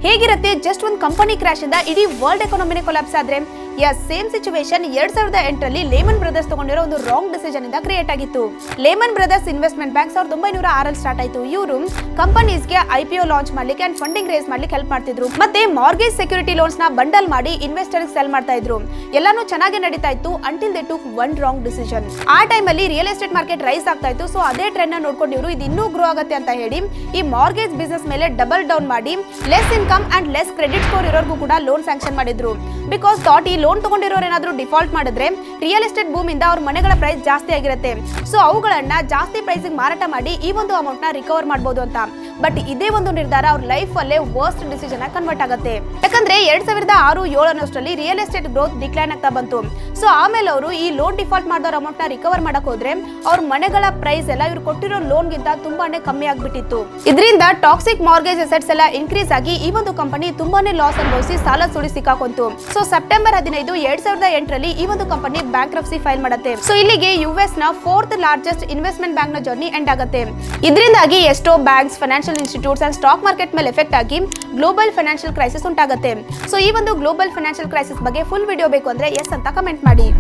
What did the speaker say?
ಹೇಗಿರುತ್ತೆ ಜಸ್ಟ್ ಒಂದು company crash ಇಂದ ಇಡೀ ವರ್ಲ್ಡ್ ಎಕಾನಮಿನೇ ಕೊಲಾಪ್ಸ್ ಆದ್ರೆ ಸೇಮ್ ಸಿಚುವೇಶನ್ 2008ರಲ್ಲಿ ಲೇಮನ್ ಬ್ರದರ್ಸ್ ತಗೊಂಡಿರೋ ಒಂದು ರಾಂಗ್ ಡಿಸಿಷನ್ ಇಂದ ಕ್ರಿಯೇಟ್ ಆಗಿತ್ತು. ಲೇಮನ್ ಬ್ರದರ್ಸ್ ಇನ್ವೆಸ್ಟ್ಮೆಂಟ್ ಬ್ಯಾಂಕ್ 1906ರಲ್ಲಿ ಸ್ಟಾರ್ಟ್ ಆಯಿತು. ಇವರು ಕಂಪನೀಸ್ಗೆ IPO ಲಾಂಚ್ ಮಾಡ್ಲಿಕ್ಕೆ ಅಂಡ್ ಫಂಡಿಂಗ್ ರೇಸ್ ಮಾಡ್ಲಿಕ್ಕೆ ಹೆಲ್ಪ್ ಮಾಡ್ತಿದ್ರು. ಮತ್ತೆ ಮಾರ್ಗೇಜ್ ಸೆಕ್ಯೂರಿಟಿ ಲೋನ್ಸ್ ನ ಬಂಡಲ್ ಮಾಡಿ ಇನ್ವೆಸ್ಟರ್ಸ್ ಸೆಲ್ ಮಾಡ್ತಾ ಇದ್ರು. ಎಲ್ಲಾನು ಚೆನ್ನಾಗಿ ನಡೀತಾ ಇತ್ತು until they took one wrong decision. ಆ ಟೈಮ್ ಅಲ್ಲಿ ರಿಯಲ್ ಎಸ್ಟೇಟ್ ಮಾರ್ಕೆಟ್ ರೈಸ್ ಆಗ್ತಾ ಇತ್ತು. ಸೊ ಅದೇ ಟ್ರೆಂಡ್ ನ ನೋಡ್ಕೊಂಡು ಇವರು ಇದು ಇನ್ನೂ ಗ್ರೋ ಆಗುತ್ತೆ ಅಂತ ಹೇಳಿ ಈ ಮಾರ್ಗೇಜ್ ಬಿಸ್ನೆಸ್ ಮೇಲೆ ಡಬಲ್ ಡೌನ್ ಮಾಡಿ less income and less credit score ಇರೋರ್ಗೂ ಕೂಡ ಲೋನ್ ಸ್ಯಾಂಕ್ಷನ್ ಮಾಡಿದ್ರು. ಬಿಕಾಸ್ ಥಾಟ್ ಈ ಲೋನ್ ತಗೊಂಡಿರೋರು ಏನಾದ್ರು ಡಿಫಾಲ್ಟ್ ಮಾಡಿದ್ರೆ ರಿಯಲ್ ಎಸ್ಟೇಟ್ ಬೂಮ್ ಇಂದ ಅವ್ರ ಮನೆಗಳ ಪ್ರೈಸ್ ಜಾಸ್ತಿ ಆಗಿರುತ್ತೆ. ಸೊ ಅವುಗಳನ್ನ ಜಾಸ್ತಿ ಪ್ರೈಸ್ ಮಾರಾಟ ಮಾಡಿ ಈ ಒಂದು ಅಮೌಂಟ್ ನ ರಿಕವರ್ ಮಾಡಬಹುದು ಅಂತ. ಬಟ್ ಇದೇ ಒಂದು ನಿರ್ಧಾರ ಅವ್ರ ಲೈಫ್ ಅಲ್ಲೇ ವರ್ಸ್ಟ್ ಡಿಸಿಷನ್ ಕನ್ವರ್ಟ್ ಆಗುತ್ತೆ. ಯಾಕಂದ್ರೆ 2006-07 ರಿಯಲ್ ಎಸ್ಟೇಟ್ ಗ್ರೋತ್ ಡಿಕ್ಲೈನ್ ಆಗ್ತಾ ಬಂತು. ಸೊ ಆಮೇಲೆ ಅವರು ಈ ಲೋನ್ ಡಿಫಾಲ್ಟ್ ಮಾಡಿದವ್ರ ಅಮೌಂಟ್ ನ ರಿಕವರ್ ಮಾಡಕ್ ಹೋದ್ರೆ ಅವ್ರ ಮನೆಗಳ ಪ್ರೈಸ್ ಎಲ್ಲ ಇವ್ರು ಕೊಟ್ಟಿರೋ ಲೋನ್ ಗಿಂತ ತುಂಬಾನೇ ಕಮ್ಮಿ ಆಗ್ಬಿಟ್ಟಿತ್ತು. ಇದರಿಂದ ಟಾಕ್ಸಿಕ್ ಮಾರ್ಗೇಜ್ ಅಸೆಟ್ಸ್ ಎಲ್ಲ ಇನ್ಕ್ರೀಸ್ ಆಗಿ ಈ ಒಂದು ಕಂಪನಿ ತುಂಬಾನೇ ಲಾಸ್ ಅನುಭವಿಸಿ ಸಾಲ ಸುಳಿ ಸಿಕ್ಕಾಕೊಂತು. ಸೊ ಸೆಪ್ಟೆಂಬರ್ 15, 2008ರಲ್ಲಿ ಈ ಒಂದು ಕಂಪನಿ ಬ್ಯಾಂಕ್ರಪ್ಸಿ ಫೈಲ್ ಮಾಡುತ್ತೆ. ಸೊ ಇಲ್ಲಿಗೆ US ನ 4th ಲಾರ್ಜೆಸ್ಟ್ ಇನ್ವೆಸ್ಟ್ಮೆಂಟ್ ಬ್ಯಾಂಕ್ ನ ಜರ್ನಿ ಎಂಡ್ ಆಗುತ್ತೆ. ಇದರಿಂದಾಗಿ ಎಷ್ಟೋ banks, financial institutes and stock market ಮೇಲೆ ಎಫೆಕ್ಟ್ ಆಗಿ ಗ್ಲೋಬಲ್ ಫೈನಾನ್ಷಿಯಲ್ ಕ್ರೈಸಿಸ್ ಉಂಟಾಗುತ್ತೆ. ಸೊ ಈ ಒಂದು ಗ್ಲೋಬಲ್ ಫೈನಾನ್ಷಿಯಲ್ ಕ್ರೈಸಿಸ್ ಬಗ್ಗೆ ಫುಲ್ ವಿಡಿಯೋ ಬೇಕು ಅಂದ್ರೆ ಎಸ್ ಅಂತ ಕಮೆಂಟ್ ಮಾಡಿ.